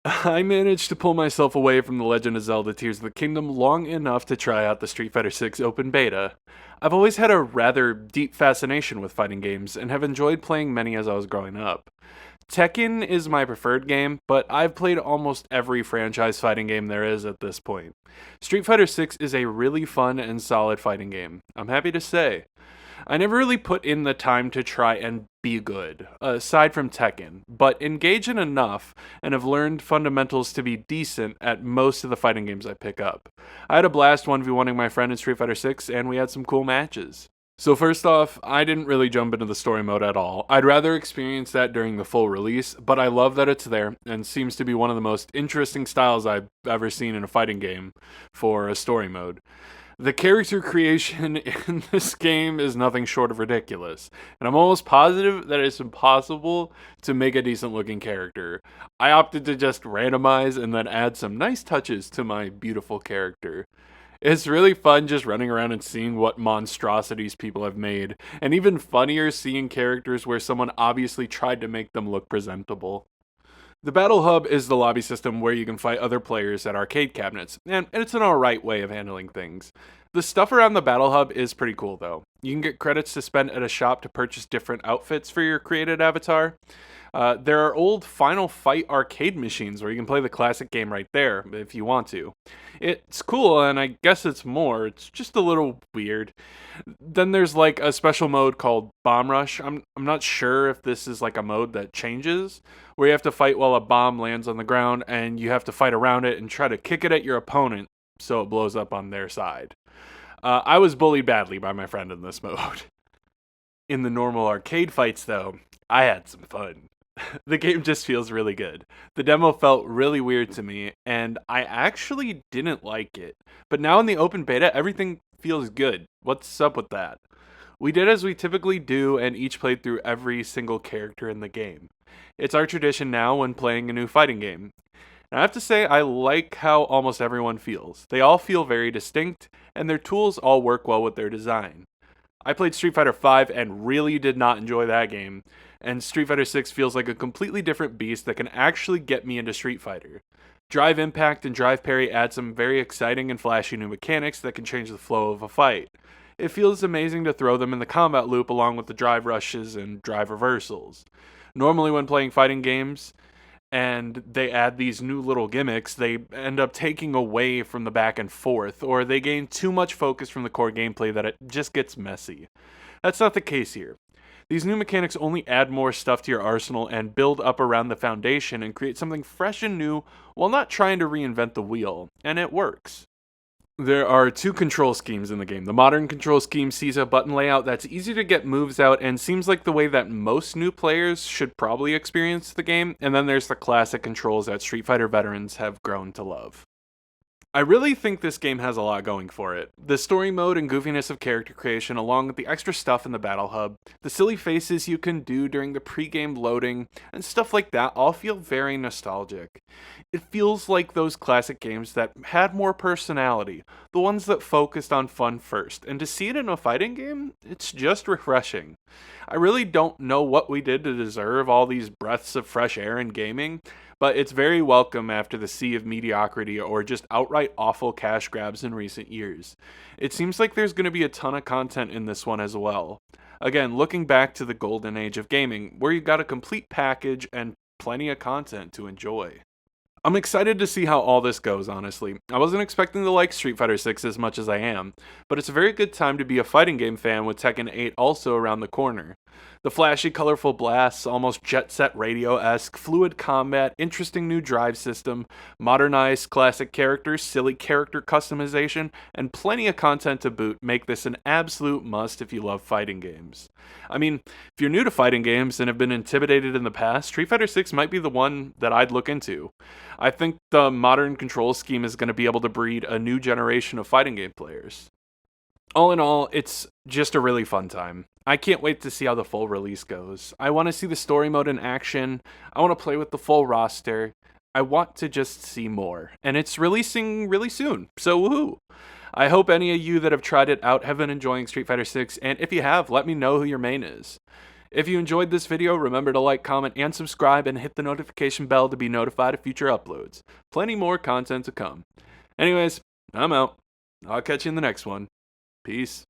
I managed to pull myself away from The Legend of Zelda Tears of the Kingdom long enough to try out the Street Fighter 6 open beta. I've always had a rather deep fascination with fighting games and have enjoyed playing many as I was growing up. Tekken is my preferred game, but I've played almost every franchise fighting game there is at this point. Street Fighter 6 is a really fun and solid fighting game, I'm happy to say. I never really put in the time to try and be good, aside from Tekken, but engage in enough and have learned fundamentals to be decent at most of the fighting games I pick up. I had a blast 1v1ing my friend in Street Fighter 6, and we had some cool matches. So, first off, I didn't really jump into the story mode at all. I'd rather experience that during the full release, but I love that it's there and seems to be one of the most interesting styles I've ever seen in a fighting game for a story mode. The character creation in this game is nothing short of ridiculous, and I'm almost positive that it's impossible to make a decent looking character. I opted to just randomize and then add some nice touches to my beautiful character. It's really fun just running around and seeing what monstrosities people have made, and even funnier seeing characters where someone obviously tried to make them look presentable. The Battle Hub is the lobby system where you can fight other players at arcade cabinets, and it's an alright way of handling things. The stuff around the Battle Hub is pretty cool though. You can get credits to spend at a shop to purchase different outfits for your created avatar. There are old Final Fight arcade machines where you can play the classic game right there if you want to. It's cool, and I guess it's more. It's just a little weird. Then there's like a special mode called Bomb Rush. I'm not sure if this is like a mode that changes, where you have to fight while a bomb lands on the ground, and you have to fight around it and try to kick it at your opponent so it blows up on their side. I was bullied badly by my friend in this mode. In the normal arcade fights, though, I had some fun. The game just feels really good. The demo felt really weird to me, and I actually didn't like it. But now in the open beta, everything feels good. What's up with that? We did as we typically do and each played through every single character in the game. It's our tradition now when playing a new fighting game. And I have to say, I like how almost everyone feels. They all feel very distinct, and their tools all work well with their design. I played Street Fighter V and really did not enjoy that game, and Street Fighter 6 feels like a completely different beast that can actually get me into Street Fighter. Drive Impact and Drive Parry add some very exciting and flashy new mechanics that can change the flow of a fight. It feels amazing to throw them in the combat loop along with the drive rushes and drive reversals. Normally when playing fighting games, and they add these new little gimmicks, they end up taking away from the back and forth, or they gain too much focus from the core gameplay that it just gets messy. That's not the case here. These new mechanics only add more stuff to your arsenal and build up around the foundation and create something fresh and new while not trying to reinvent the wheel, and it works. There are two control schemes in the game. The modern control scheme sees a button layout that's easy to get moves out and seems like the way that most new players should probably experience the game, and then there's the classic controls that Street Fighter veterans have grown to love. I really think this game has a lot going for it. The story mode and goofiness of character creation, along with the extra stuff in the Battle Hub, the silly faces you can do during the pre-game loading, and stuff like that all feel very nostalgic. It feels like those classic games that had more personality, the ones that focused on fun first, and to see it in a fighting game, it's just refreshing. I really don't know what we did to deserve all these breaths of fresh air in gaming, but it's very welcome after the sea of mediocrity or just outright awful cash grabs in recent years. It seems like there's going to be a ton of content in this one as well. Again, looking back to the golden age of gaming, where you got a complete package and plenty of content to enjoy. I'm excited to see how all this goes, honestly. I wasn't expecting to like Street Fighter 6 as much as I am, but it's a very good time to be a fighting game fan with Tekken 8 also around the corner. The flashy, colorful blasts, almost Jet Set Radio-esque, fluid combat, interesting new drive system, modernized classic characters, silly character customization, and plenty of content to boot make this an absolute must if you love fighting games. I mean, if you're new to fighting games and have been intimidated in the past, Street Fighter 6 might be the one that I'd look into. I think the modern control scheme is going to be able to breed a new generation of fighting game players. All in all, it's just a really fun time. I can't wait to see how the full release goes. I want to see the story mode in action. I want to play with the full roster. I want to just see more. And it's releasing really soon, so woohoo! I hope any of you that have tried it out have been enjoying Street Fighter 6, and if you have, let me know who your main is. If you enjoyed this video, remember to like, comment, and subscribe, and hit the notification bell to be notified of future uploads. Plenty more content to come. Anyways, I'm out. I'll catch you in the next one. Peace.